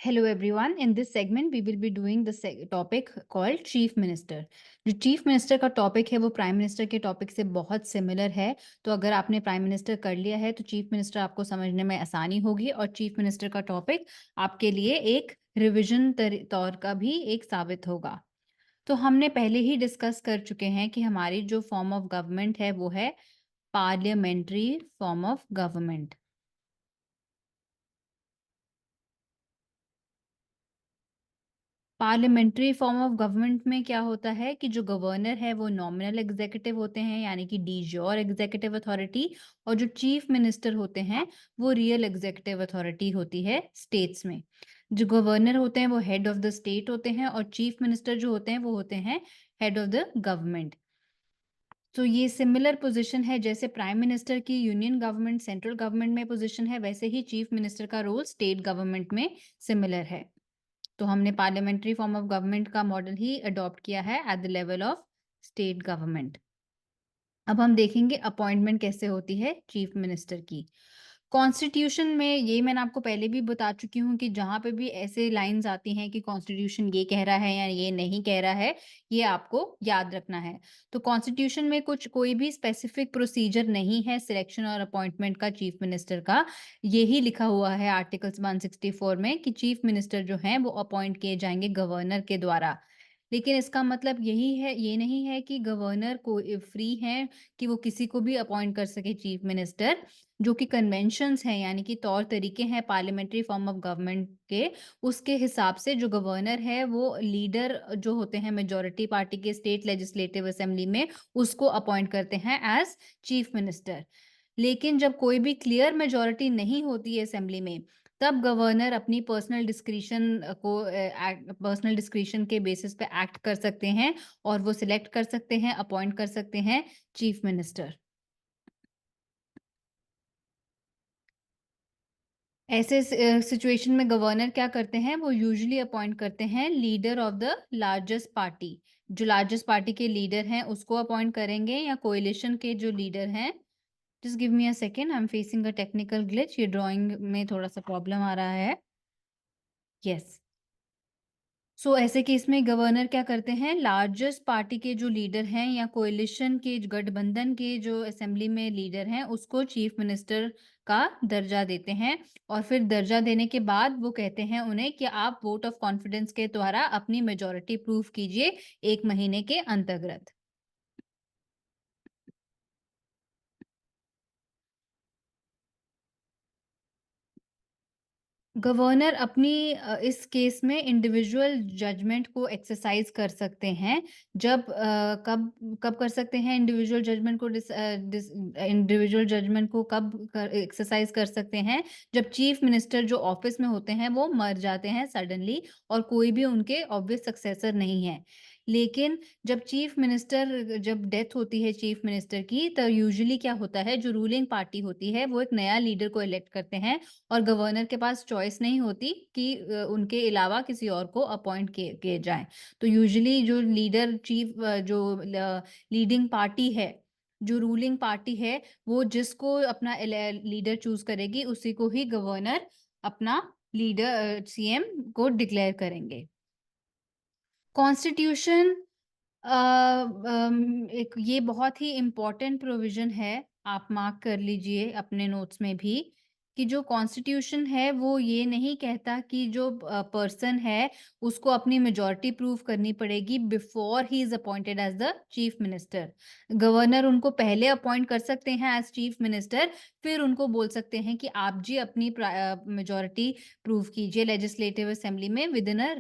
Hello everyone. In this segment, we will be doing the topic called Chief Minister. जो Chief Minister का topic है वो prime minister के topic से बहुत सिमिलर है। तो अगर आपने प्राइम मिनिस्टर कर लिया है तो चीफ मिनिस्टर आपको समझने में आसानी होगी और चीफ मिनिस्टर का टॉपिक आपके लिए एक रिविजन तौर का भी एक साबित होगा। तो हमने पहले ही डिस्कस कर चुके हैं कि हमारी जो फॉर्म ऑफ गवर्नमेंट है वो है parliamentary form of government. Parliamentary form of government में क्या होता है कि जो गवर्नर है वो नॉमिनल एग्जीक्यूटिव होते हैं यानी कि डी ज्योर एग्जीक्यूटिव अथॉरिटी, और जो चीफ मिनिस्टर होते हैं वो रियल एग्जीक्यूटिव अथॉरिटी होती है स्टेट्स में। जो गवर्नर होते हैं वो हेड ऑफ द स्टेट होते हैं और चीफ मिनिस्टर जो होते हैं वो होते हैं हेड ऑफ द गवर्नमेंट। तो ये सिमिलर पोजीशन है, जैसे प्राइम मिनिस्टर की यूनियन गवर्नमेंट सेंट्रल गवर्नमेंट में पोजीशन है, वैसे ही चीफ मिनिस्टर का रोल स्टेट गवर्नमेंट में सिमिलर है। तो हमने पार्लियामेंट्री फॉर्म ऑफ गवर्नमेंट का मॉडल ही अडॉप्ट किया है eight the level of state government. अब हम देखेंगे अपॉइंटमेंट कैसे होती है चीफ मिनिस्टर की। कॉन्स्टिट्यूशन में ये मैंने आपको पहले भी बता चुकी हूँ कि जहाँ पे भी ऐसे लाइंस आती हैं कि कॉन्स्टिट्यूशन ये कह रहा है या ये नहीं कह रहा है, ये आपको याद रखना है। तो कॉन्स्टिट्यूशन में कोई भी स्पेसिफिक प्रोसीजर नहीं है सिलेक्शन और अपॉइंटमेंट का चीफ मिनिस्टर का। यही लिखा हुआ है आर्टिकल्स 164 में कि चीफ मिनिस्टर जो हैं वो अपॉइंट किए जाएंगे गवर्नर के द्वारा। लेकिन इसका मतलब ये नहीं है कि गवर्नर को फ्री है कि वो किसी को भी अपॉइंट कर सके चीफ मिनिस्टर। जो कि कन्वेंशंस हैं यानी कि तौर तरीके हैं पार्लियामेंट्री फॉर्म ऑफ गवर्नमेंट के, उसके हिसाब से जो गवर्नर है वो लीडर जो होते हैं मेजॉरिटी पार्टी के स्टेट लेजिस्लेटिव असेंबली में, उसको अपॉइंट करते हैं एज चीफ मिनिस्टर। लेकिन जब कोई भी क्लियर मेजॉरिटी नहीं होती है असेंबली में, तब गवर्नर अपनी पर्सनल डिस्क्रिशन के बेसिस पे एक्ट कर सकते हैं और वो सिलेक्ट कर सकते हैं, अपॉइंट कर सकते हैं चीफ मिनिस्टर। ऐसे सिचुएशन में गवर्नर क्या करते हैं, वो यूजुअली अपॉइंट करते हैं leader of the largest party. जो लार्जेस्ट पार्टी के लीडर हैं उसको अपॉइंट करेंगे या कोएलिशन के जो लीडर हैं। Just give me a second, I am facing a technical glitch, ये ड्राइंग में थोड़ा सा प्रॉब्लम आ रहा है। यस। सो ऐसे केस में गवर्नर क्या करते हैं, लार्जेस्ट पार्टी के जो लीडर हैं या कोएलिशन के गठबंधन के जो असेंबली में लीडर हैं उसको चीफ मिनिस्टर का दर्जा देते हैं। और फिर दर्जा देने के बाद वो कहते हैं उन्हें कि आप वोट ऑफ कॉन्फिडेंस के द्वारा अपनी मेजॉरिटी प्रूव कीजिए 1 महीने के अंतर्गत। गवर्नर अपनी इस केस में इंडिविजुअल जजमेंट को एक्सरसाइज कर सकते हैं। कब कब कर सकते हैं इंडिविजुअल जजमेंट को इंडिविजुअल जजमेंट को कब एक्सरसाइज कर सकते हैं, जब चीफ मिनिस्टर जो ऑफिस में होते हैं वो मर जाते हैं सडनली और कोई भी उनके ऑब्वियस सक्सेसर नहीं है। लेकिन जब डेथ होती है चीफ मिनिस्टर की, तो यूजुअली क्या होता है, जो रूलिंग पार्टी होती है वो एक नया लीडर को इलेक्ट करते हैं और गवर्नर के पास चॉइस नहीं होती कि उनके अलावा किसी और को अपॉइंट किए जाएं। तो यूजुअली जो लीडर चीफ जो लीडिंग पार्टी है, जो रूलिंग पार्टी है, वो जिसको अपना लीडर चूज करेगी उसी को ही गवर्नर अपना लीडर सीएम को डिक्लेयर करेंगे। कॉन्स्टिट्यूशन एक ये बहुत ही इम्पोर्टेंट प्रोविजन है, आप मार्क कर लीजिए अपने नोट्स में भी, कि जो कॉन्स्टिट्यूशन है वो ये नहीं कहता कि जो पर्सन है उसको अपनी मेजॉरिटी प्रूव करनी पड़ेगी before he is appointed as the chief minister. Governor उनको पहले अपॉइंट कर सकते हैं एज चीफ मिनिस्टर, फिर उनको बोल सकते हैं कि आप जी अपनी मेजॉरिटी प्रूव कीजिए लेजिस्लेटिव असेंबली में with in a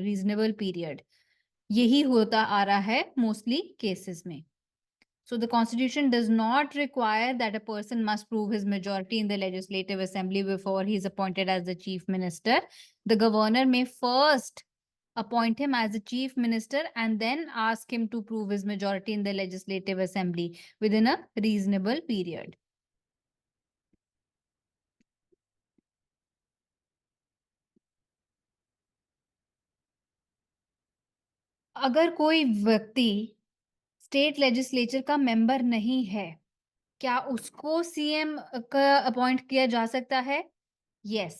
reasonable period. यही होता आ रहा है मोस्टली केसेस में। So the constitution does not require that a person must prove his majority in the legislative assembly before he is appointed as the chief minister. The governor may first appoint him as the chief minister and then ask him to prove his majority in the legislative assembly within a reasonable period. अगर कोई व्यक्ति state legislature का member नहीं है, क्या उसको CM का appoint किया जा सकता है? यस।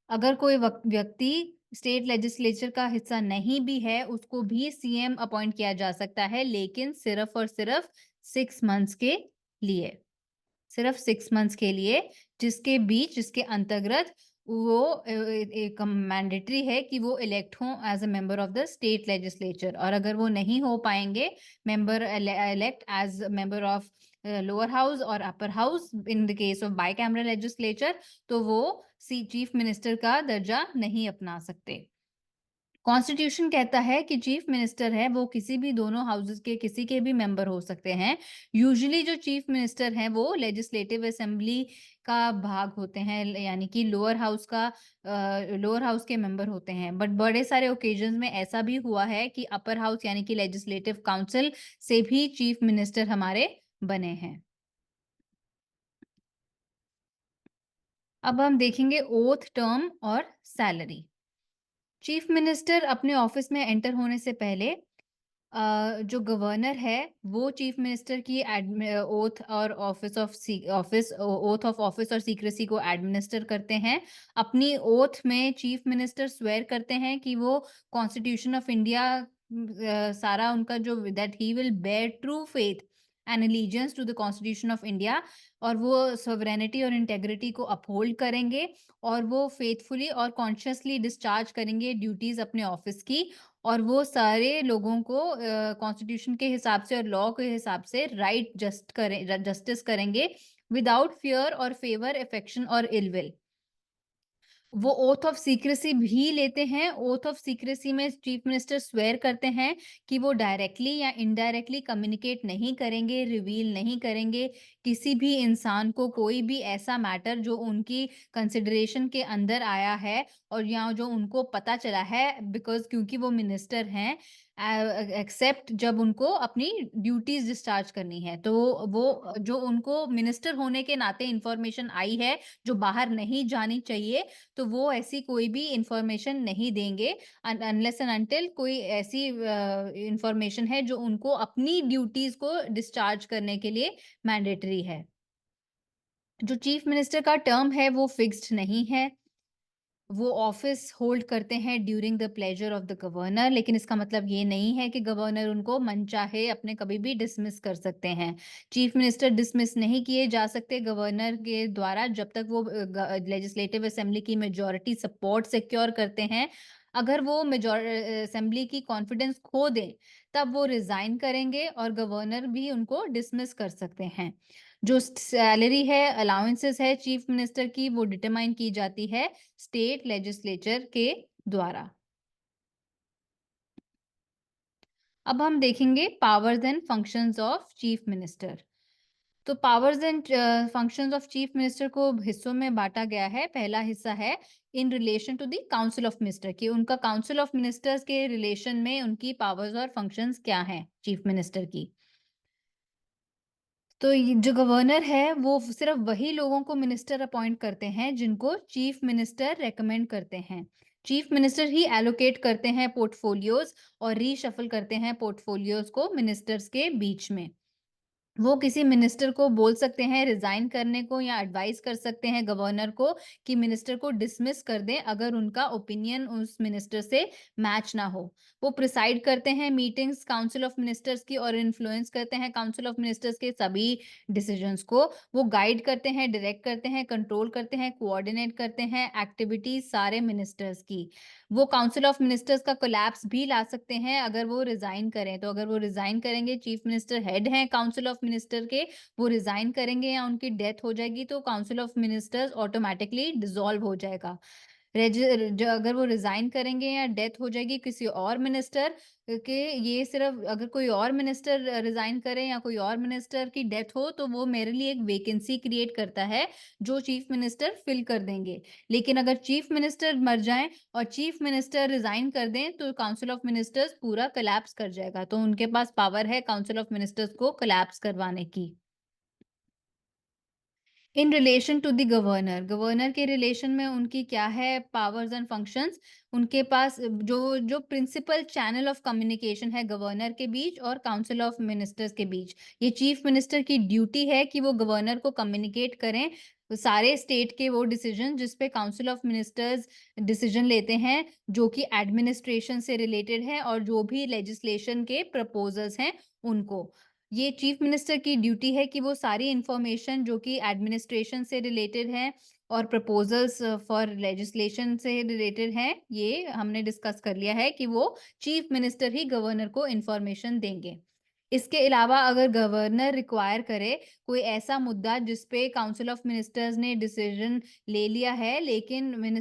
अगर कोई व्यक्ति स्टेट लेजिस्लेचर का हिस्सा नहीं भी है, उसको भी सीएम अपॉइंट किया जा सकता है, लेकिन सिर्फ और सिर्फ 6 मंथ्स के लिए। सिर्फ 6 मंथ्स के लिए, जिसके अंतर्गत वो एक मैंडेटरी है कि वो इलेक्ट हों as a member of the state legislature. और अगर वो नहीं हो पाएंगे member elect as member of lower house और upper house in the case of bicameral legislature, तो वो चीफ मिनिस्टर का दर्जा नहीं अपना सकते। कॉन्स्टिट्यूशन कहता है कि चीफ मिनिस्टर है वो किसी भी दोनों हाउसेस के किसी के भी मेंबर हो सकते हैं। यूजुअली जो चीफ मिनिस्टर हैं वो लेजिस्लेटिव असेंबली का भाग होते हैं, यानी कि लोअर हाउस के मेंबर होते हैं। बट बड़े सारे ओकेजन में ऐसा भी हुआ है कि अपर हाउस यानी कि लेजिस्लेटिव काउंसिल से भी चीफ मिनिस्टर हमारे बने हैं। अब हम देखेंगे ओथ, टर्म और सैलरी। चीफ मिनिस्टर अपने ऑफिस में एंटर होने से पहले जो गवर्नर है वो चीफ मिनिस्टर की ओथ और ओथ ऑफ ऑफिस और सीक्रेसी को एडमिनिस्टर करते हैं। अपनी ओथ में चीफ मिनिस्टर स्वेर करते हैं कि वो कॉन्स्टिट्यूशन ऑफ इंडिया सारा उनका जो that he will bear true faith and allegiance to the constitution of India, और वो सॉवरेनिटी और इंटेग्रिटी को अपहोल्ड करेंगे और वो फेथफुली और कॉन्शियसली डिस्चार्ज करेंगे ड्यूटीज अपने ऑफिस की। और वो सारे लोगों को कॉन्स्टिट्यूशन के हिसाब से और लॉ के हिसाब से जस्टिस करेंगे विदाउट फियर और फेवर, अफेक्शन और इलविल। वो ओथ ऑफ सीक्रेसी भी लेते हैं। ओथ ऑफ सीक्रेसी में चीफ मिनिस्टर स्वेर करते हैं कि वो डायरेक्टली या इनडायरेक्टली कम्युनिकेट नहीं करेंगे, रिवील नहीं करेंगे किसी भी इंसान को कोई भी ऐसा मैटर जो उनकी कंसिडरेशन के अंदर आया है और या जो उनको पता चला है, बिकॉज क्योंकि वो मिनिस्टर हैं, एक्सेप्ट जब उनको अपनी ड्यूटीज डिस्चार्ज करनी है। तो वो जो उनको मिनिस्टर होने के नाते इंफॉर्मेशन आई है जो बाहर नहीं जानी चाहिए, तो वो ऐसी कोई भी इंफॉर्मेशन नहीं देंगे अनलेस एंड अनटिल कोई ऐसी इंफॉर्मेशन है जो उनको अपनी ड्यूटीज को डिस्चार्ज करने के लिए मैंडेटरी है। जो चीफ मिनिस्टर का टर्म है वो फिक्स्ड नहीं है। वो ऑफिस होल्ड करते हैं during the pleasure of the governor, लेकिन इसका मतलब ये नहीं है कि गवर्नर उनको मनचाहे अपने कभी भी डिसमिस कर सकते हैं। चीफ मिनिस्टर डिसमिस नहीं किए जा सकते गवर्नर के द्वारा जब तक वो लेजिस्लेटिव असेंबली की मेजोरिटी सपोर्ट सिक्योर करते हैं। अगर वो असेंबली की कॉन्फिडेंस खो दें तब वो रिजाइन करेंगे और गवर्नर भी उनको डिसमिस कर सकते हैं। जो सैलरी है, अलाउंसेस है चीफ मिनिस्टर की, वो डिटरमाइन की जाती है स्टेट लेजिस्लेचर के द्वारा। अब हम देखेंगे powers and functions of chief minister. तो powers and functions of chief minister को हिस्सों में बांटा गया है। पहला हिस्सा है in relation to the council of minister, की उनका काउंसिल ऑफ मिनिस्टर्स के रिलेशन में उनकी पावर्स और फंक्शंस क्या हैं चीफ मिनिस्टर की। तो जो गवर्नर है वो सिर्फ वही लोगों को मिनिस्टर अपॉइंट करते हैं जिनको चीफ मिनिस्टर रेकमेंड करते हैं। चीफ मिनिस्टर ही एलोकेट करते हैं पोर्टफोलियोज और रीशफल करते हैं पोर्टफोलियोज को मिनिस्टर्स के बीच में। वो किसी मिनिस्टर को बोल सकते हैं रिजाइन करने को या एडवाइस कर सकते हैं गवर्नर को कि मिनिस्टर को डिसमिस कर दें अगर उनका ओपिनियन उस मिनिस्टर से मैच ना हो। वो प्रिसाइड करते हैं मीटिंग्स काउंसिल ऑफ मिनिस्टर्स की और इन्फ्लुएंस करते हैं काउंसिल ऑफ मिनिस्टर्स के सभी डिसीजंस को। वो गाइड करते हैं, डायरेक्ट करते हैं, कंट्रोल करते हैं, कोऑर्डिनेट करते हैं एक्टिविटीज सारे मिनिस्टर्स की। वो काउंसिल ऑफ मिनिस्टर्स का कोलैप्स भी ला सकते हैं अगर वो रिजाइन करें। तो अगर वो रिजाइन करेंगे, चीफ मिनिस्टर हेड हैं काउंसिल ऑफ मिनिस्टर के, वो रिजाइन करेंगे या उनकी डेथ हो जाएगी तो council of ministers automatically dissolve हो जाएगा। अगर वो रिजाइन करेंगे या डेथ हो जाएगी किसी और मिनिस्टर के, ये सिर्फ अगर कोई और मिनिस्टर रिजाइन करे या कोई और मिनिस्टर की डेथ हो तो वो मेरे लिए एक वेकेंसी क्रिएट करता है जो चीफ मिनिस्टर फिल कर देंगे। लेकिन अगर चीफ मिनिस्टर मर जाएं और चीफ मिनिस्टर रिजाइन कर दें तो काउंसिल ऑफ मिनिस्टर्स पूरा कोलैप्स कर जाएगा। तो उनके पास पावर है काउंसिल ऑफ मिनिस्टर्स को कोलैप्स करवाने की। In relation to the governor, governor के रिलेशन में उनकी क्या है पावर्स एंड फंक्शंस। उनके पास जो जो प्रिंसिपल चैनल ऑफ कम्युनिकेशन है गवर्नर के बीच और काउंसिल ऑफ मिनिस्टर्स के बीच, ये चीफ मिनिस्टर की ड्यूटी है कि वो गवर्नर को कम्युनिकेट करें सारे स्टेट के वो डिसीजन जिस पे काउंसिल ऑफ मिनिस्टर्स डिसीजन लेते हैं, जो कि एडमिनिस्ट्रेशन से रिलेटेड है और जो भी लेजिस्लेशन के प्रपोजल्स हैं उनको। ये चीफ मिनिस्टर की ड्यूटी है कि वो सारी इंफॉर्मेशन जो कि एडमिनिस्ट्रेशन से रिलेटेड है और प्रपोजल्स फॉर लेजिस्लेशन से रिलेटेड है, ये हमने डिस्कस कर लिया है कि वो चीफ मिनिस्टर ही गवर्नर को इंफॉर्मेशन देंगे। इसके अलावा अगर गवर्नर रिक्वायर करे कोई ऐसा मुद्दा जिस पे काउंसिल ऑफ मिनिस्टर्स ने डिसीजन ले लिया है, लेकिन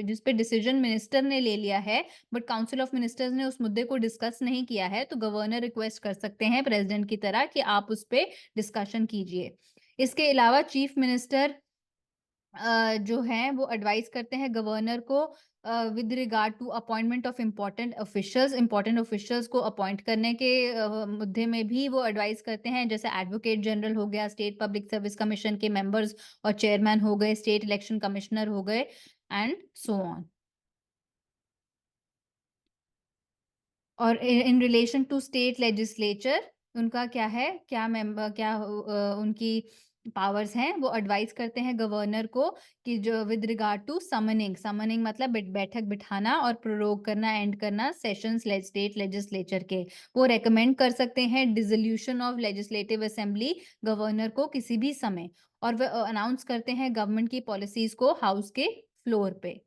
जिस पे डिसीजन मिनिस्टर ने ले लिया है बट काउंसिल ऑफ मिनिस्टर्स ने उस मुद्दे को डिस्कस नहीं किया है, तो गवर्नर रिक्वेस्ट कर सकते हैं प्रेसिडेंट की तरह कि आप उस पे डिस्कशन कीजिए। इसके अलावा चीफ मिनिस्टर जो हैं वो एडवाइस करते हैं गवर्नर को with regard to appointment of important officials को अपॉइंट करने के मुद्दे में भी वो एडवाइस करते हैं, जैसे एडवोकेट जनरल हो गया, स्टेट पब्लिक सर्विस कमीशन के मेंबर्स और चेयरमैन हो गए, स्टेट इलेक्शन कमिश्नर हो गए एंड सो ऑन। और in relation to state legislature उनका क्या है, क्या मेंबर क्या उनकी पावर्स हैं, वो एडवाइस करते हैं गवर्नर को कि जो विद रिगार्ड टू समनिंग मतलब बैठक बिठाना और प्रोरोग करना एंड करना सेशंस स्टेट लेजिस्लेचर के, वो रेकमेंड कर सकते हैं dissolution of legislative assembly governor को किसी भी समय, और वो अनाउंस करते हैं गवर्नमेंट की पॉलिसीज को हाउस के फ्लोर पे।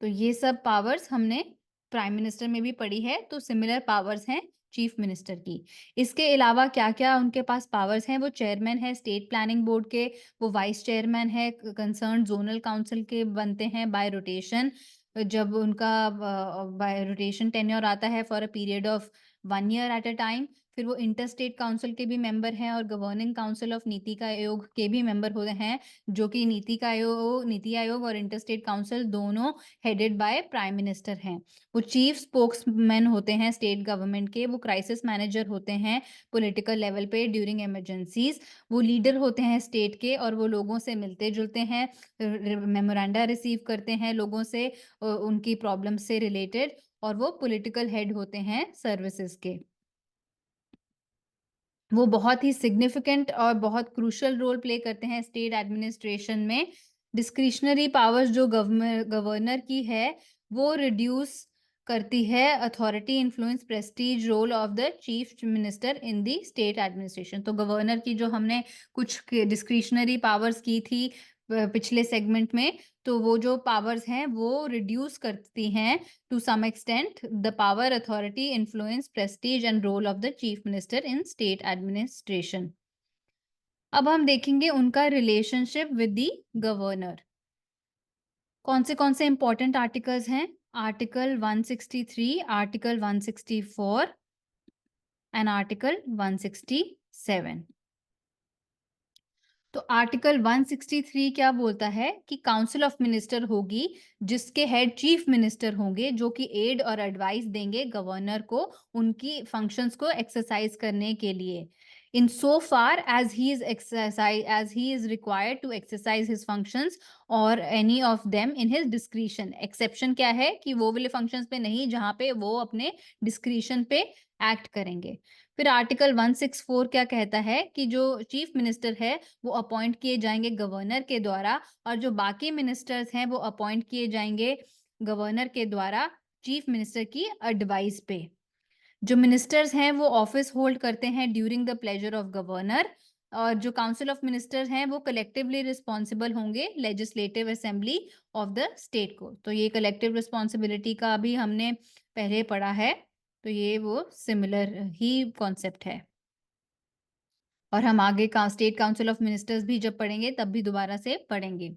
तो ये सब पावर्स हमने प्राइम मिनिस्टर में भी पढ़ी है, तो सिमिलर पावर्स हैं चीफ मिनिस्टर की। इसके अलावा क्या-क्या उनके पास पावर्स हैं, वो चेयरमैन है स्टेट प्लानिंग बोर्ड के, वो वाइस चेयरमैन है कंसर्न जोनल काउंसिल के बनते हैं बाय रोटेशन। जब उनका बाय रोटेशन टेन्योर आता है for a period of 1 year at a time, फिर वो इंटर स्टेट काउंसिल के भी मेंबर हैं और governing council of NITI Aayog के भी मेंबर होते हैं, जो कि नीति आयोग और इंटर स्टेट काउंसिल दोनों हेडेड बाय प्राइम मिनिस्टर हैं। वो चीफ स्पोक्समैन होते हैं स्टेट गवर्नमेंट के, वो क्राइसिस मैनेजर होते हैं पॉलिटिकल लेवल पे ड्यूरिंग इमरजेंसीज, वो लीडर होते हैं स्टेट के और वो लोगों से मिलते जुलते हैं, मेमोरेंडा रिसीव करते हैं लोगों से उनकी प्रॉब्लम से रिलेटेड, और वो पॉलिटिकल हेड होते हैं सर्विसेज के। वो बहुत ही सिग्निफिकेंट और बहुत क्रूशियल रोल प्ले करते हैं स्टेट एडमिनिस्ट्रेशन में। डिस्क्रिशनरी पावर्स जो गवर्नर की है वो रिड्यूस करती है authority, influence, prestige role of the chief minister in the state administration. तो गवर्नर की जो हमने कुछ डिस्क्रिशनरी पावर्स की थी पिछले सेगमेंट में, तो वो जो पावर्स हैं वो रिड्यूस करती हैं to some extent the power, authority, influence, prestige and role of the chief minister in state administration। अब हम देखेंगे उनका रिलेशनशिप विद द गवर्नर। कौन से इंपॉर्टेंट आर्टिकल्स हैं? Article 163, article 164 and article 167। तो आर्टिकल 163 क्या बोलता है कि काउंसिल ऑफ मिनिस्टर होगी जिसके हेड चीफ मिनिस्टर होंगे, जो कि एड और एडवाइस देंगे गवर्नर को उनकी फंक्शंस को एक्सरसाइज करने के लिए, in so far as he is required to exercise his functions और any of them in his discretion. Exception क्या है कि वो वाले फंक्शंस पे नहीं जहां पे वो अपने डिस्क्रिशन पे एक्ट करेंगे। फिर आर्टिकल 164 क्या कहता है कि जो चीफ मिनिस्टर है वो अपॉइंट किए जाएंगे गवर्नर के द्वारा, और जो बाकी मिनिस्टर्स हैं वो अपॉइंट किए जाएंगे गवर्नर के द्वारा चीफ मिनिस्टर की एडवाइस पे। जो मिनिस्टर्स हैं वो ऑफिस होल्ड करते हैं during the pleasure of governor, और जो काउंसिल ऑफ मिनिस्टर्स हैं वो कलेक्टिवली रिस्पॉन्सिबल होंगे legislative assembly of the state को। तो ये कलेक्टिव रिस्पॉन्सिबिलिटी का भी हमने पहले पढ़ा है, तो ये वो सिमिलर ही कॉन्सेप्ट है। और हम आगे का स्टेट काउंसिल ऑफ मिनिस्टर्स भी जब पढ़ेंगे तब भी दोबारा से पढ़ेंगे।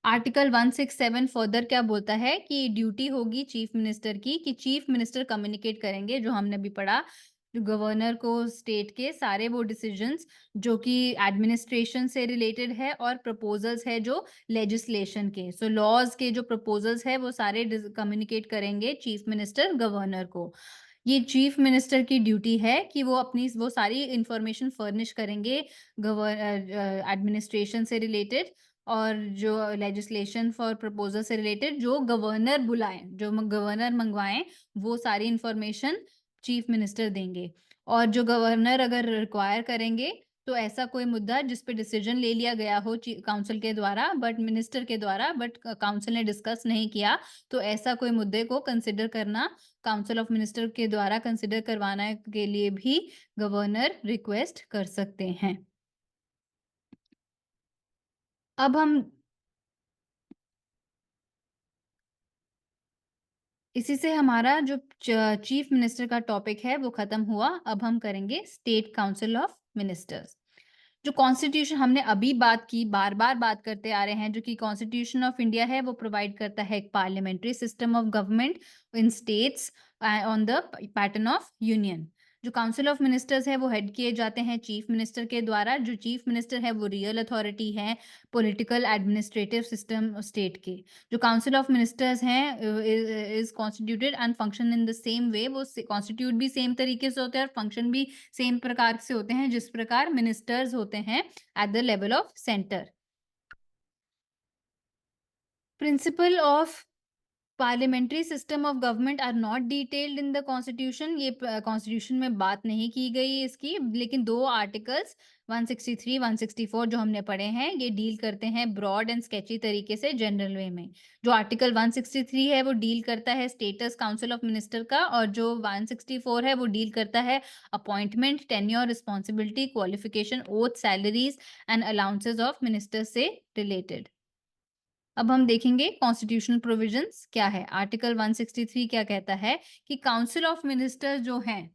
आर्टिकल 167 फर्दर क्या बोलता है कि ड्यूटी होगी चीफ मिनिस्टर की कि चीफ मिनिस्टर कम्युनिकेट करेंगे, जो हमने भी पढ़ा, जो गवर्नर को स्टेट के सारे वो डिसीजंस जो कि एडमिनिस्ट्रेशन से रिलेटेड है और प्रपोजल्स है जो लेजिस्लेशन के, सो लॉज के जो प्रपोजल्स है वो सारे कम्युनिकेट करेंगे चीफ मिनिस्टर गवर्नर को। ये चीफ मिनिस्टर की ड्यूटी है कि वो सारी इंफॉर्मेशन फर्निश करेंगे एडमिनिस्ट्रेशन से रिलेटेड और जो लेजिस्लेशन फॉर प्रपोजल से रिलेटेड, जो गवर्नर बुलाएं, जो गवर्नर मंगवाएं, वो सारी इंफॉर्मेशन चीफ मिनिस्टर देंगे। और जो गवर्नर अगर रिक्वायर करेंगे तो ऐसा कोई मुद्दा जिस पे डिसीजन ले लिया गया हो काउंसिल के द्वारा बट मिनिस्टर के द्वारा बट काउंसिल ने डिस्कस नहीं किया, तो ऐसा कोई मुद्दे को कंसिडर करना काउंसिल ऑफ मिनिस्टर के द्वारा कंसिडर करवाना के लिए भी गवर्नर रिक्वेस्ट कर सकते हैं। अब हम इसी से हमारा जो चीफ मिनिस्टर का टॉपिक है वो खत्म हुआ। अब हम करेंगे स्टेट काउंसिल ऑफ मिनिस्टर्स। जो कॉन्स्टिट्यूशन हमने अभी बात की, बार बार बात करते आ रहे हैं, जो कि कॉन्स्टिट्यूशन ऑफ इंडिया है वो प्रोवाइड करता है एक parliamentary system of government in states on the pattern of union. जो काउंसिल ऑफ मिनिस्टर्स है वो हेड किए जाते हैं चीफ मिनिस्टर के द्वारा। जो चीफ मिनिस्टर है वो रियल अथॉरिटी है पॉलिटिकल एडमिनिस्ट्रेटिव सिस्टम स्टेट के। जो काउंसिल ऑफ मिनिस्टर्स हैं is constituted and function in the same way. वो कॉन्स्टिट्यूट भी सेम तरीके से होते हैं और फंक्शन भी सेम प्रकार से होते हैं जिस प्रकार मिनिस्टर्स होते हैं at the level of centre. Principle of parliamentary system of government are not detailed in the constitution. ये कॉन्स्टिट्यूशन में बात नहीं की गई इसकी, लेकिन दो आर्टिकल्स 163 164 जो हमने पढ़े हैं ये डील करते हैं ब्रॉड एंड स्केची तरीके से जनरल वे में। जो आर्टिकल 163 है वो डील करता है स्टेटस काउंसिल ऑफ मिनिस्टर का, और जो 164 है वो डील करता है appointment, tenure, responsibility, qualification, oath, salaries and allowances of minister से रिलेटेड। अब हम देखेंगे कॉन्स्टिट्यूशनल प्रोविजंस क्या है। आर्टिकल 163 क्या कहता है कि काउंसिल ऑफ मिनिस्टर्स जो हैं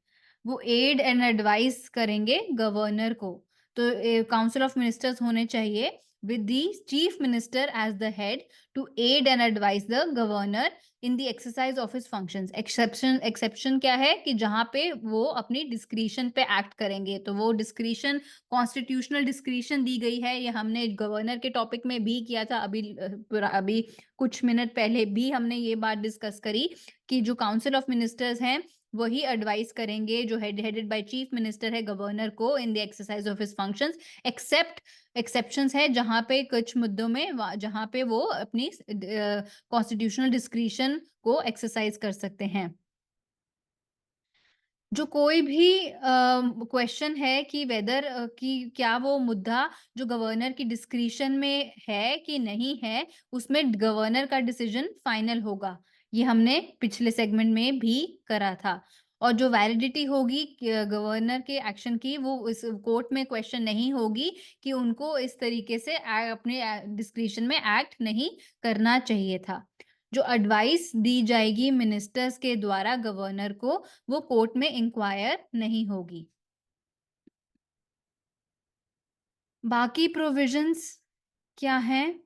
वो एड एंड एडवाइस करेंगे गवर्नर को। तो काउंसिल ऑफ मिनिस्टर्स होने चाहिए with the chief minister as the head to aid and advise the governor in the exercise of his functions। Exception क्या है कि जहां पे वो अपनी डिस्क्रिशन पे एक्ट करेंगे, तो वो डिस्क्रिशन कॉन्स्टिट्यूशनल डिस्क्रिशन दी गई है। ये हमने गवर्नर के टॉपिक में भी किया था, अभी कुछ मिनट पहले भी हमने ये बात डिस्कस करी कि जो काउंसिल ऑफ मिनिस्टर्स हैं वही एडवाइस करेंगे, जो हेडेड बाय चीफ मिनिस्टर है, गवर्नर को in the exercise of his functions. Except exceptions है जहां पे कुछ मुद्दों में जहां पे वो अपनी कॉन्स्टिट्यूशनल डिस्क्रिशन को एक्सरसाइज कर सकते हैं। जो कोई भी क्वेश्चन है कि वेदर कि क्या वो मुद्दा जो गवर्नर की डिस्क्रिशन में है कि नहीं है, उसमें गवर्नर का डिसीजन फाइनल होगा। ये हमने पिछले सेगमेंट में भी करा था। और जो वैलिडिटी होगी गवर्नर के एक्शन की, वो इस कोर्ट में क्वेश्चन नहीं होगी कि उनको इस तरीके से अपने डिस्क्रिशन में एक्ट नहीं करना चाहिए था। जो एडवाइस दी जाएगी मिनिस्टर्स के द्वारा गवर्नर को, वो कोर्ट में इंक्वायर नहीं होगी। बाकी प्रोविजंस क्या हैं?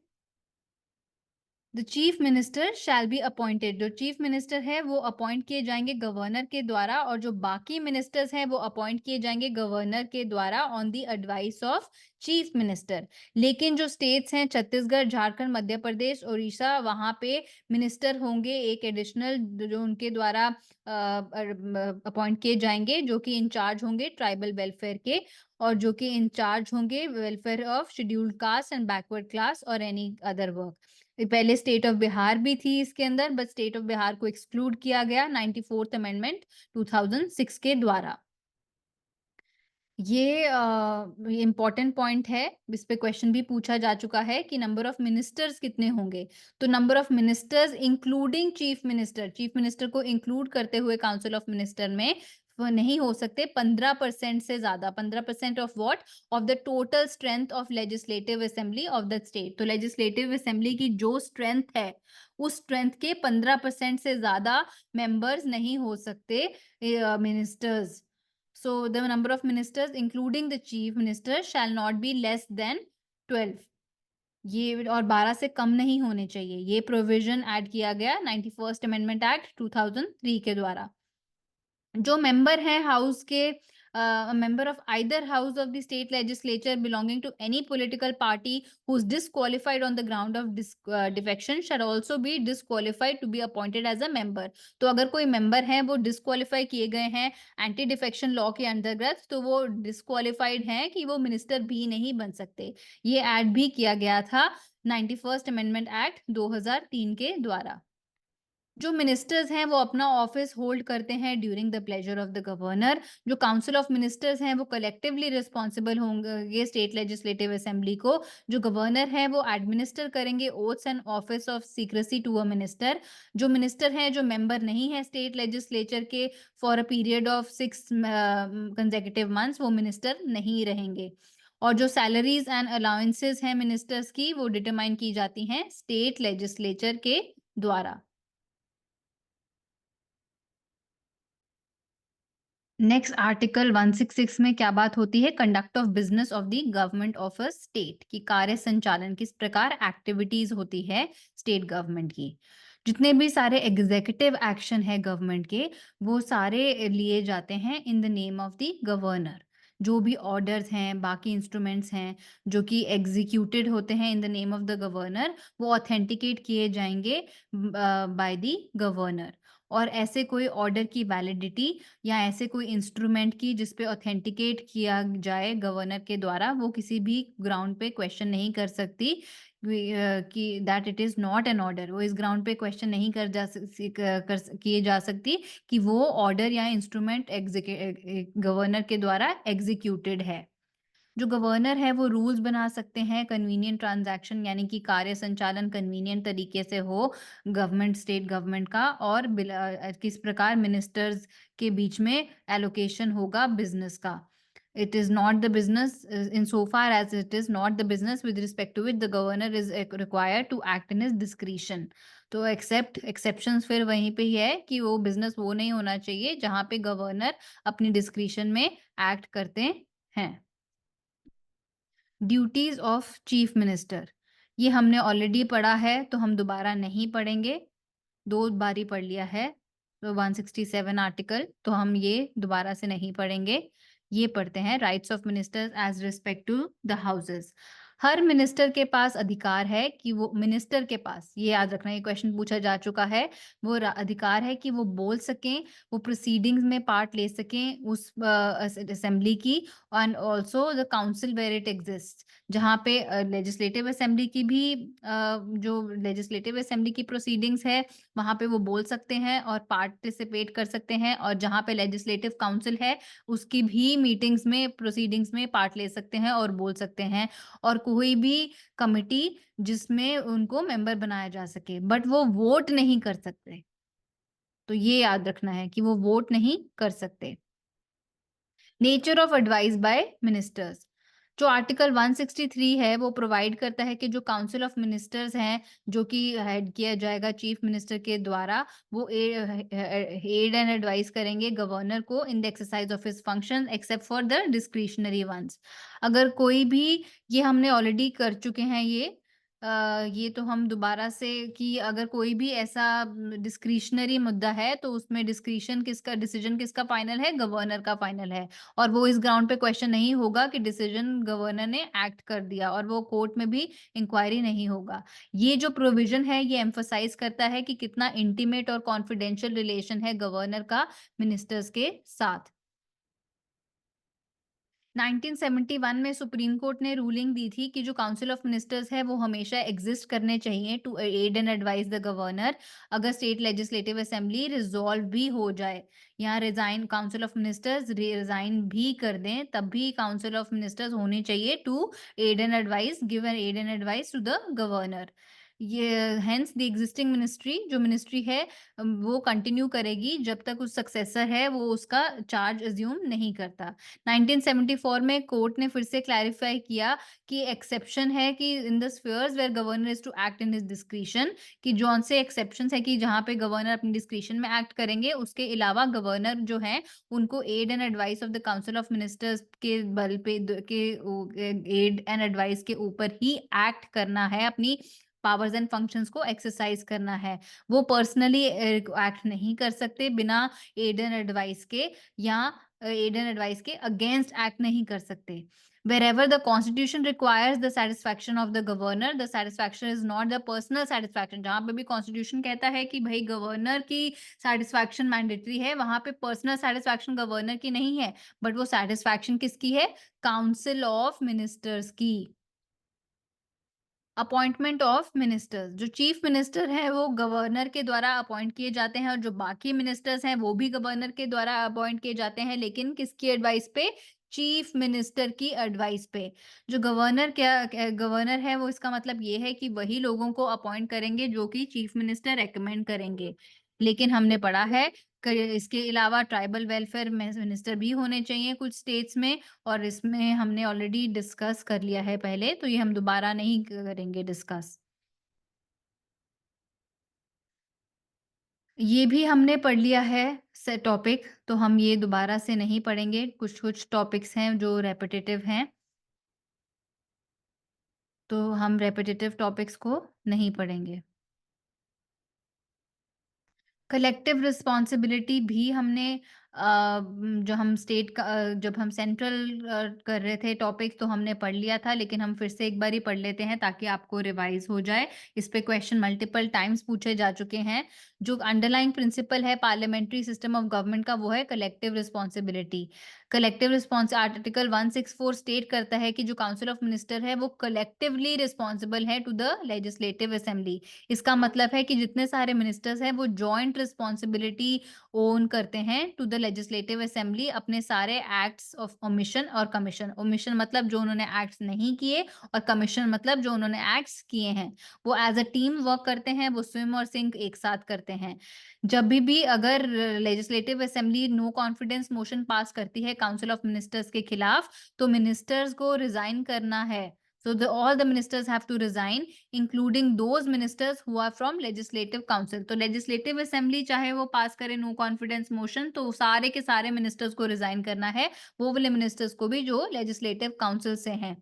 The chief minister shall be appointed. जो चीफ मिनिस्टर है वो अपॉइंट किए जाएंगे गवर्नर के द्वारा, और जो बाकी मिनिस्टर्स हैं वो अपॉइंट किए जाएंगे गवर्नर के द्वारा on the advice of chief minister. लेकिन जो स्टेट्स हैं छत्तीसगढ़, झारखंड, मध्य प्रदेश, उड़ीसा, वहां पे मिनिस्टर होंगे एक एडिशनल जो उनके द्वारा अपॉइंट किए जाएंगे, जो कि इंचार्ज होंगे ट्राइबल वेलफेयर के, और जो कि इंचार्ज होंगे welfare of scheduled caste and backward class और एनी अदर वर्क। पहले स्टेट ऑफ बिहार भी थी इसके अंदर, बट स्टेट ऑफ बिहार को एक्सक्लूड किया गया 94th अमेंडमेंट 2006 के द्वारा। ये इंपॉर्टेंट पॉइंट है, इस पे क्वेश्चन भी पूछा जा चुका है कि नंबर ऑफ मिनिस्टर्स कितने होंगे। तो number of ministers including chief minister को इंक्लूड करते हुए काउंसिल ऑफ मिनिस्टर में वो नहीं हो सकते 15% से ज्यादा। 15% of what? Of the total strength of legislative assembly of the state. तो लेजिस्लेटिव असेंबली की जो स्ट्रेंथ है उस स्ट्रेंथ के 15% से ज्यादा मेंबर्स नहीं हो सकते ministers. So the number of ministers including the chief minister shall not be less than 12। ये और 12 से कम नहीं होने चाहिए। ये प्रोविजन ऐड किया गया 91st अमेंडमेंट एक्ट 2003 के द्वारा। जो मेंबर है हाउस के a member of either house of the state legislature belonging to any political party who is disqualified on the ground of defection shall also be disqualified to be appointed as a member. तो अगर कोई member है वो disqualify किए गए हैं anti defection law के अंतर्गत, तो वो डिस्क्वालिफाइड हैं कि वो मिनिस्टर भी नहीं बन सकते। ये ऐड भी किया गया था 91st अमेंडमेंट एक्ट 2003 के द्वारा। जो मिनिस्टर्स हैं वो अपना ऑफिस होल्ड करते हैं during the pleasure of the governor. जो काउंसिल ऑफ मिनिस्टर्स हैं वो कलेक्टिवली रिस्पॉन्सिबल होंगे स्टेट लेजिस्लेटिव असेंबली को। जो गवर्नर है वो एडमिनिस्टर करेंगे oaths and office of secrecy to a minister. जो मिनिस्टर हैं जो मेंबर नहीं है स्टेट लेजिस्लेचर के for a period of 6 consecutive months, वो मिनिस्टर नहीं रहेंगे। और जो सैलरीज एंड अलाउंसेस हैं मिनिस्टर्स की, वो डिटरमाइन की जाती हैं स्टेट लेजिस्लेचर के द्वारा। नेक्स्ट आर्टिकल 166 में क्या बात होती है? Conduct of business of the government of a state, की कार्य संचालन किस प्रकार एक्टिविटीज होती है स्टेट गवर्नमेंट की। जितने भी सारे एग्जीक्यूटिव एक्शन है गवर्नमेंट के, वो सारे लिए जाते हैं in the name of the governor. जो भी ऑर्डर्स हैं, बाकी इंस्ट्रूमेंट्स हैं जो कि एग्जीक्यूटेड होते हैं in the name of the governor, वो ऑथेंटिकेट किए जाएंगे बाय द गवर्नर। और ऐसे कोई ऑर्डर की वैलिडिटी या ऐसे कोई इंस्ट्रूमेंट की जिस पे ऑथेंटिकेट किया जाए गवर्नर के द्वारा, वो किसी भी ग्राउंड पे क्वेश्चन नहीं कर सकती कि that it is not an order. वो इस ग्राउंड पे क्वेश्चन नहीं किए जा सकती कि वो ऑर्डर या इंस्ट्रूमेंट गवर्नर के द्वारा एग्जीक्यूटेड है। जो गवर्नर है वो रूल्स बना सकते हैं कन्वीनियंट ट्रांजैक्शन, यानी कि कार्य संचालन कन्वीनियंट तरीके से हो गवर्नमेंट स्टेट गवर्नमेंट का, और किस प्रकार मिनिस्टर्स के बीच में एलोकेशन होगा बिजनेस का। It is not the business in so far as it is not the business with respect to which the governor is required to act in his discretion. तो exceptions फिर वहीं पे ही है कि वो बिजनेस वो नहीं होना चाहिए जहां पे गवर्नर अपनी डिस्क्रिशन में एक्ट करते हैं। ड्यूटीज ऑफ चीफ मिनिस्टर, ये हमने ऑलरेडी पढ़ा है तो हम दोबारा नहीं पढ़ेंगे, 2 बार ही पढ़ लिया है। तो 167 आर्टिकल तो हम ये दोबारा से नहीं पढ़ेंगे। ये पढ़ते हैं rights of ministers as respect to the houses. हर मिनिस्टर के पास अधिकार है कि वो मिनिस्टर के पास, ये याद रखना, ये क्वेश्चन पूछा जा चुका है, वो अधिकार है कि वो बोल सकें, वो प्रोसीडिंग्स में पार्ट ले सकें उस असेंबली की, and also the council where it exist, जहाँ पे लेजिस्लेटिव असेंबली की भी जो लेजिस्लेटिव असेंबली की प्रोसीडिंग्स है वहाँ पे वो बोल सकते हैं और पार्टिसिपेट कर सकते हैं, और जहाँ पे लेजिस्लेटिव काउंसिल है उसकी भी मीटिंग्स में प्रोसीडिंग्स में पार्ट ले सकते हैं और बोल सकते हैं। और कोई भी कमिटी जिसमें उनको मेंबर बनाया जा सके, बट वो वोट नहीं कर सकते। तो ये याद रखना है कि वो वोट नहीं कर सकते। Nature of advice by ministers, जो आर्टिकल 163 है वो प्रोवाइड करता है कि जो काउंसिल ऑफ मिनिस्टर्स हैं जो कि हेड किया जाएगा चीफ मिनिस्टर के द्वारा, वो एड एंड एडवाइस करेंगे गवर्नर को in the exercise of his function except for the discretionary ones. अगर कोई भी, ये हमने ऑलरेडी कर चुके हैं ये तो हम दोबारा से, कि अगर कोई भी ऐसा डिस्क्रिशनरी मुद्दा है तो उसमें डिस्क्रिशन किसका, डिसीजन किसका फाइनल है? गवर्नर का फाइनल है। और वो इस ग्राउंड पे क्वेश्चन नहीं होगा कि डिसीजन गवर्नर ने एक्ट कर दिया, और वो कोर्ट में भी इंक्वायरी नहीं होगा। ये जो प्रोविजन है ये एम्फसाइज करता है कि कितना इंटीमेट और कॉन्फिडेंशियल रिलेशन है गवर्नर का मिनिस्टर्स के साथ। 1971 में सुप्रीम कोर्ट ने रूलिंग दी थी कि जो काउंसिल ऑफ मिनिस्टर्स है वो हमेशा एग्जिस्ट करने चाहिए to aid and advice the governor, अगर स्टेट लेजिस्लेटिव असेंबली रिजॉल्व भी हो जाए, यहाँ resign council of ministers resign भी कर दें, तब भी काउंसिल ऑफ मिनिस्टर्स होने चाहिए to aid and advice, give an aid and advice to the governor. ये हेंस द एग्जिस्टिंग मिनिस्ट्री, जो मिनिस्ट्री है वो कंटिन्यू करेगी जब तक उस सक्सेसर है वो उसका चार्ज अज्यूम नहीं करता। 1974 में कोर्ट ने फिर से क्लैरिफाई किया कि एक्सेप्शन है कि in the spheres where governor is to act in his discretion, कि जौन से एक्सेप्शंस है कि जहां पे गवर्नर अपनी डिस्क्रिशन में एक्ट करेंगे, उसके अलावा गवर्नर जो है उनको aid and advice of the council of ministers के बल पे के एड एड एडवाइस के ऊपर ही एक्ट करना है, अपनी पावर्स एंड फंक्शंस को एक्सरसाइज करना है। वो पर्सनली एक्ट नहीं कर सकते बिना एड एंड एडवाइस के, या एड एंड एडवाइस के अगेंस्ट एक्ट नहीं कर सकते। Wherever the constitution requires the satisfaction of the governor, the satisfaction is not the personal satisfaction। जहाँ पे भी कॉन्स्टिट्यूशन कहता है कि भाई गवर्नर की सेटिस्फैक्शन मैंडेटरी है, वहां पे पर्सनल सेटिस्फैक्शन गवर्नर की नहीं है, बट वो सेटिस्फैक्शन किसकी है? काउंसिल ऑफ मिनिस्टर्स की। अपॉइंटमेंट ऑफ मिनिस्टर्स, जो चीफ मिनिस्टर है वो गवर्नर के द्वारा अपॉइंट किए जाते हैं, और जो बाकी मिनिस्टर्स हैं वो भी गवर्नर के द्वारा अपॉइंट किए जाते हैं, लेकिन किसकी एडवाइस पे? चीफ मिनिस्टर की एडवाइस पे। जो गवर्नर है वो, इसका मतलब ये है कि वही लोगों को अपॉइंट करेंगे जो कि चीफ मिनिस्टर रेकमेंड करेंगे। लेकिन हमने पढ़ा है इसके अलावा ट्राइबल वेलफेयर मिनिस्टर भी होने चाहिए कुछ स्टेट्स में, और इसमें हमने ऑलरेडी डिस्कस कर लिया है पहले, तो ये हम दोबारा नहीं करेंगे डिस्कस। ये भी हमने पढ़ लिया है से टॉपिक, तो हम ये दोबारा से नहीं पढ़ेंगे। कुछ कुछ टॉपिक्स हैं जो रेपिटेटिव हैं, तो हम रेपिटेटिव टॉपिक्स को नहीं पढ़ेंगे। कलेक्टिव रिस्पॉन्सिबिलिटी भी हमने जो हम स्टेट का जब हम सेंट्रल कर रहे थे टॉपिक, तो हमने पढ़ लिया था, लेकिन हम फिर से एक बार ही पढ़ लेते हैं ताकि आपको रिवाइज हो जाए। इस पे क्वेश्चन मल्टीपल टाइम्स पूछे जा चुके हैं। जो अंडरलाइंग प्रिंसिपल है पार्लियामेंट्री सिस्टम ऑफ गवर्नमेंट का, वो है collective responsibility. Collective response article 164 state करता है कि जो काउंसिल ऑफ मिनिस्टर है वो कलेक्टिवली रिस्पॉन्सिबल है टू द लेजिस्लेटिव असेंबली। इसका मतलब है कि जितने सारे मिनिस्टर्स हैं वो जॉइंट रिस्पॉन्सिबिलिटी ओन करते हैं टू द लेजिस्लेटिव असेंबली, अपने सारे एक्ट्स ऑफ ओमिशन और कमीशन। ओमिशन मतलब जो उन्होंने एक्ट्स नहीं किए, और कमीशन मतलब जो उन्होंने एक्ट्स किए हैं। वो एज अ टीम वर्क करते हैं, वो स्विम और सिंक एक साथ करते हैं। जब भी अगर legislative assembly no confidence motion pass करती है काउंसिल ऑफ मिनिस्टर्स के खिलाफ, तो मिनिस्टर्स को रिजाइन करना है। So all the ministers have to resign, including those ministers who are from legislative council। तो legislative assembly चाहे वो पास करे नो कॉन्फिडेंस मोशन, तो सारे के सारे मिनिस्टर्स को रिजाइन करना है, वो वाले मिनिस्टर्स को भी जो लेजिस्लेटिव काउंसिल से हैं।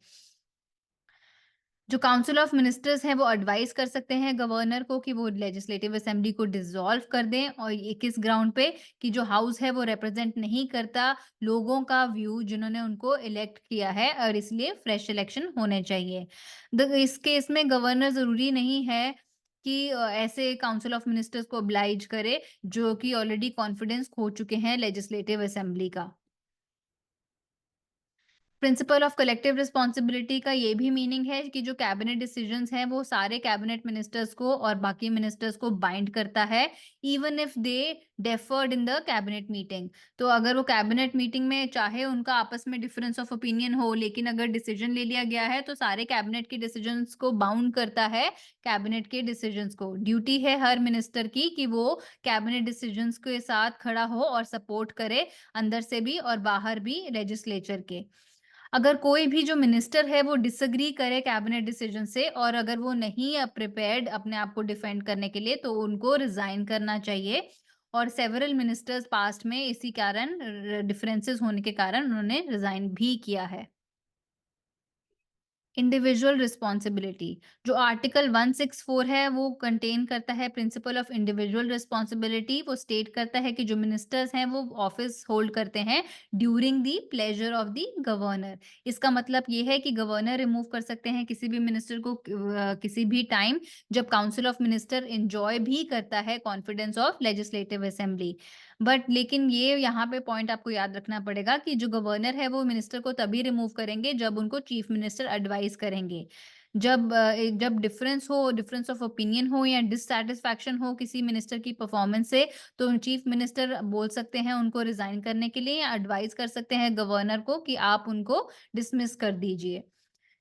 जो काउंसिल ऑफ मिनिस्टर्स हैं वो एडवाइस कर सकते हैं गवर्नर को कि वो लेजिस्लेटिव असेंबली को डिसॉल्व कर दें, और ये किस ग्राउंड पे? कि जो हाउस है वो रिप्रेजेंट नहीं करता लोगों का व्यू जिन्होंने उनको इलेक्ट किया है, और इसलिए फ्रेश इलेक्शन होने चाहिए। इस केस में गवर्नर जरूरी नहीं है कि ऐसे काउंसिल ऑफ मिनिस्टर्स को oblige करे जो कि ऑलरेडी कॉन्फिडेंस खो चुके हैं लेजिस्लेटिव असेंबली का। प्रिंसिपल ऑफ कलेक्टिव रिस्पॉन्सिबिलिटी का ये भी मीनिंग है कि जो कैबिनेट डिसीजंस हैं वो सारे कैबिनेट मिनिस्टर्स को और बाकी मिनिस्टर्स को बाइंड करता है, even if they deferred in the cabinet meeting. तो अगर वो कैबिनेट मीटिंग में चाहे उनका आपस में डिफरेंस ऑफ ओपिनियन हो, लेकिन अगर डिसीजन ले लिया गया है तो सारे कैबिनेट के डिसीजंस को बाउंड करता है कैबिनेट के डिसीजंस को। ड्यूटी है हर मिनिस्टर की कि वो कैबिनेट डिसीजंस के साथ खड़ा हो और सपोर्ट करे, अंदर से भी और बाहर भी लेजिस्लेचर के। अगर कोई भी जो मिनिस्टर है वो डिसएग्री करे कैबिनेट डिसीजन से, और अगर वो नहीं प्रिपेयर्ड अपने आप को डिफेंड करने के लिए, तो उनको रिजाइन करना चाहिए। और सेवरल मिनिस्टर्स पास्ट में इसी कारण डिफरेंसेस होने के कारण उन्होंने रिजाइन भी किया है। इंडिविजुअल रिस्पॉन्सिबिलिटी, जो आर्टिकल 164 है वो कंटेन करता है प्रिंसिपल ऑफ इंडिविजुअल रिस्पॉन्सिबिलिटी। वो स्टेट करता है कि जो मिनिस्टर्स हैं वो ऑफिस होल्ड करते हैं during the pleasure of the governor. इसका मतलब ये है कि गवर्नर रिमूव कर सकते हैं किसी भी मिनिस्टर को किसी भी टाइम, जब काउंसिल ऑफ मिनिस्टर इंजॉय भी करता है confidence of legislative assembly. But लेकिन ये यहाँ पे पॉइंट आपको याद रखना पड़ेगा कि जो गवर्नर है वो मिनिस्टर को तभी रिमूव करेंगे जब उनको चीफ मिनिस्टर एडवाइस करेंगे। जब डिफरेंस ऑफ ओपिनियन हो या डिससैटिस्फैक्शन हो किसी मिनिस्टर की परफॉर्मेंस से, तो चीफ मिनिस्टर बोल सकते हैं उनको रिजाइन करने के लिए, या एडवाइस कर सकते हैं गवर्नर को कि आप उनको डिसमिस कर दीजिए।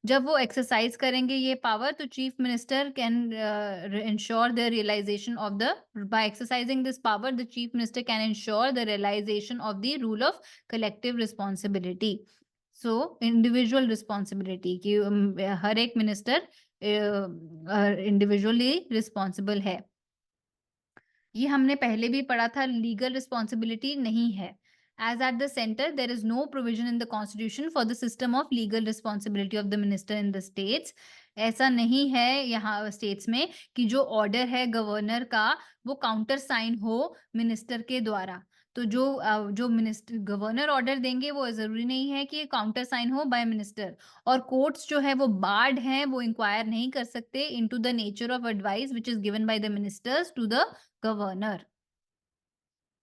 जब वो एक्सरसाइज करेंगे ये पावर, तो chief minister can ensure the realisation of the by exercising this power the chief minister can ensure the realisation of the rule of collective responsibility. So individual responsibility कि हर एक मिनिस्टर इंडिविजुअली रिस्पॉन्सिबल है। ये हमने पहले भी पढ़ा था, लीगल रिस्पॉन्सिबिलिटी नहीं है। As at the centre there is no provision in the constitution for the system of legal responsibility of the minister in the states. ऐसा नहीं है यहाँ स्टेट्स में कि जो ऑर्डर है गवर्नर का वो काउंटर साइन हो मिनिस्टर के द्वारा। तो जो मिनिस्टर गवर्नर ऑर्डर देंगे वो ज़रूरी नहीं है कि काउंटर साइन हो बाय मिनिस्टर। और कोर्ट्स जो है वो बार्ड हैं, वो इंक्वायर नहीं कर सकते into the nature of advice which is given by the ministers to the governor.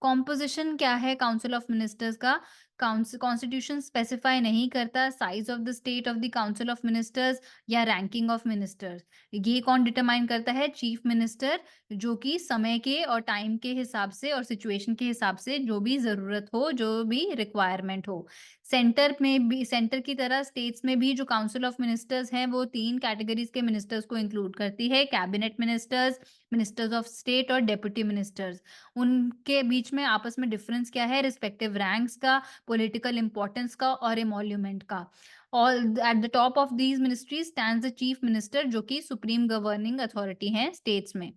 Composition क्या है काउंसिल ऑफ मिनिस्टर्स का? कॉन्स्टिट्यूशन स्पेसिफाई नहीं करता size of the state of the council of ministers या रैंकिंग ऑफ मिनिस्टर्स। ये कौन determine करता है? चीफ मिनिस्टर, जो कि समय के और टाइम के हिसाब से और सिचुएशन के हिसाब से जो भी जरूरत हो, जो भी रिक्वायरमेंट हो। सेंटर की तरह स्टेट्स में भी जो काउंसिल ऑफ मिनिस्टर्स हैं वो 3 कैटेगरीज के मिनिस्टर्स को इंक्लूड करती है: cabinet ministers, ministers of state और डेप्यूटी मिनिस्टर्स। उनके बीच में आपस में डिफरेंस क्या है? रिस्पेक्टिव रैंक्स का, पॉलिटिकल इंपॉर्टेंस का और एमोल्यूमेंट का। All at the top of these ministries stands the chief minister, जो कि सुप्रीम गवर्निंग अथॉरिटी है स्टेट्स में।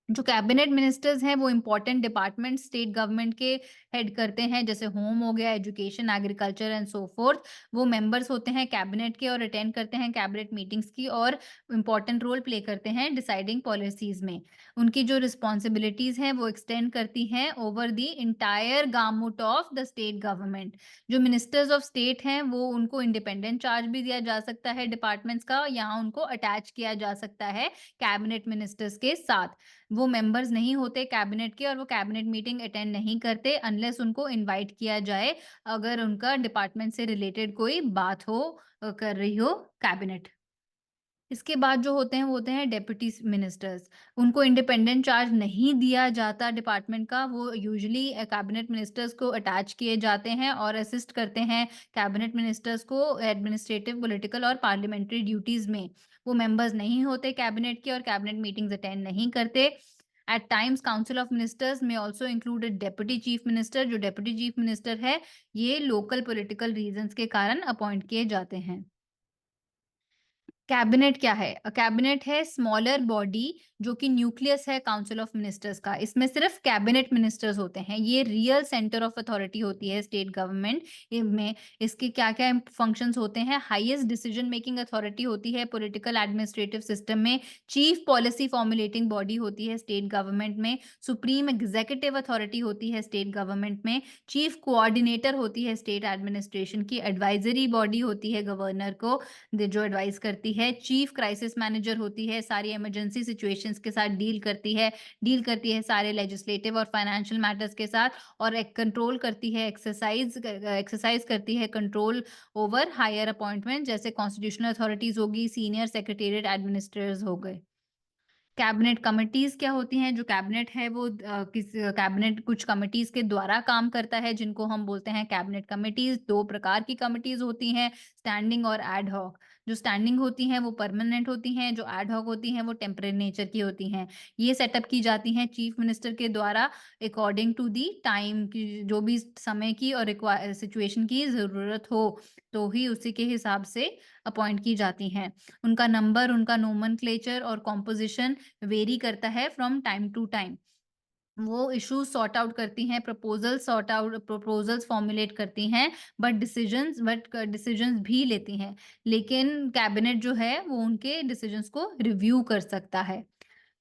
जो कैबिनेट मिनिस्टर्स हैं वो इंपॉर्टेंट डिपार्टमेंट स्टेट गवर्नमेंट के हेड करते हैं, जैसे होम हो गया, education, agriculture and so fourth. वो मेंबर्स होते हैं कैबिनेट के और अटेंड करते हैं कैबिनेट मीटिंग्स की, और इंपॉर्टेंट रोल प्ले करते हैं डिसाइडिंग पॉलिसीज में। उनकी जो रिस्पॉन्सिबिलिटीज हैं वो एक्सटेंड करती हैं over the entire gamut of the state government. जो मिनिस्टर्स ऑफ स्टेट हैं वो उनको इंडिपेंडेंट चार्ज भी दिया जा सकता है डिपार्टमेंट्स का, यहाँ उनको अटैच किया जा सकता है कैबिनेट मिनिस्टर्स के साथ। वो मेंबर्स नहीं होते कैबिनेट के और वो कैबिनेट मीटिंग अटेंड नहीं करते अनलेस उनको इनवाइट किया जाए, अगर उनका डिपार्टमेंट से रिलेटेड कोई बात हो, कर रही हो कैबिनेट। इसके बाद जो होते हैं वो होते हैं डेप्यूटी मिनिस्टर्स। उनको इंडिपेंडेंट चार्ज नहीं दिया जाता डिपार्टमेंट का, वो यूजुअली कैबिनेट मिनिस्टर्स को अटैच किए जाते हैं और असिस्ट करते हैं कैबिनेट मिनिस्टर्स को एडमिनिस्ट्रेटिव, पॉलिटिकल और पार्लियामेंट्री ड्यूटीज में। वो मेंबर्स नहीं होते कैबिनेट के और कैबिनेट मीटिंग्स अटेंड नहीं करते। At times council of ministers में also included deputy chief minister. जो डेप्यूटी चीफ मिनिस्टर है ये लोकल पॉलिटिकल रीजंस के कारण अपॉइंट किए जाते हैं। कैबिनेट क्या है? कैबिनेट है स्मॉलर बॉडी जो कि न्यूक्लियस है काउंसिल ऑफ मिनिस्टर्स का। इसमें सिर्फ कैबिनेट मिनिस्टर्स होते हैं। ये रियल सेंटर ऑफ अथॉरिटी होती है स्टेट गवर्नमेंट में। इसके क्या क्या फंक्शंस होते हैं? हाईएस्ट डिसीजन मेकिंग अथॉरिटी होती है पॉलिटिकल एडमिनिस्ट्रेटिव सिस्टम में। चीफ पॉलिसी फॉर्मुलेटिंग बॉडी होती है स्टेट गवर्नमेंट में। सुप्रीम एग्जीक्यूटिव अथॉरिटी होती है स्टेट गवर्नमेंट में। चीफ कोऑर्डिनेटर होती है स्टेट एडमिनिस्ट्रेशन की। एडवाइजरी बॉडी होती है गवर्नर को, जो एडवाइस करती है। चीफ क्राइसिस मैनेजर होती है, सारी इमरजेंसी सिचुएशंस के साथ डील करती है सारे लेजिस्लेटिव और फाइनेंशियल मैटर्स के साथ, और एक कंट्रोल करती है, एक्सरसाइज करती है कंट्रोल ओवर हायर अपॉइंटमेंट, जैसे कॉन्स्टिट्यूशनल अथॉरिटीज होगी, सीनियर सेक्रेटेरिएट एडमिनिस्ट्रेटर्स हो गए। कैबिनेट कमिटीज क्या होती हैं? जो कैबिनेट है वो कैबिनेट कुछ कमिटीज के द्वारा काम करता है, जिनको हम बोलते हैं कैबिनेट कमिटीज। 2 प्रकार की कमिटीज होती हैं, स्टैंडिंग और एड हॉक। जो स्टैंडिंग होती हैं वो परमानेंट होती हैं, जो एड हॉक होती हैं वो टेम्परेरी नेचर की होती हैं। ये सेटअप की जाती हैं चीफ मिनिस्टर के द्वारा अकॉर्डिंग टू दी टाइम की, जो भी समय की और सिचुएशन की जरूरत हो तो ही उसी के हिसाब से अपॉइंट की जाती हैं। उनका नंबर, उनका नोमेनक्लेचर और कॉम्पोजिशन वेरी करता है फ्रॉम टाइम टू टाइम। वो इश्यूज सॉर्ट आउट करती हैं, प्रपोजल्स फॉर्मुलेट करती हैं, बट डिसीजंस भी लेती हैं। लेकिन कैबिनेट जो है वो उनके डिसीजंस को रिव्यू कर सकता है।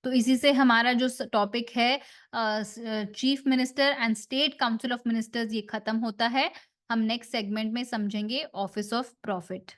तो इसी से हमारा जो टॉपिक है chief minister and state council of ministers, ये खत्म होता है। हम नेक्स्ट सेगमेंट में समझेंगे ऑफिस ऑफ प्रॉफिट।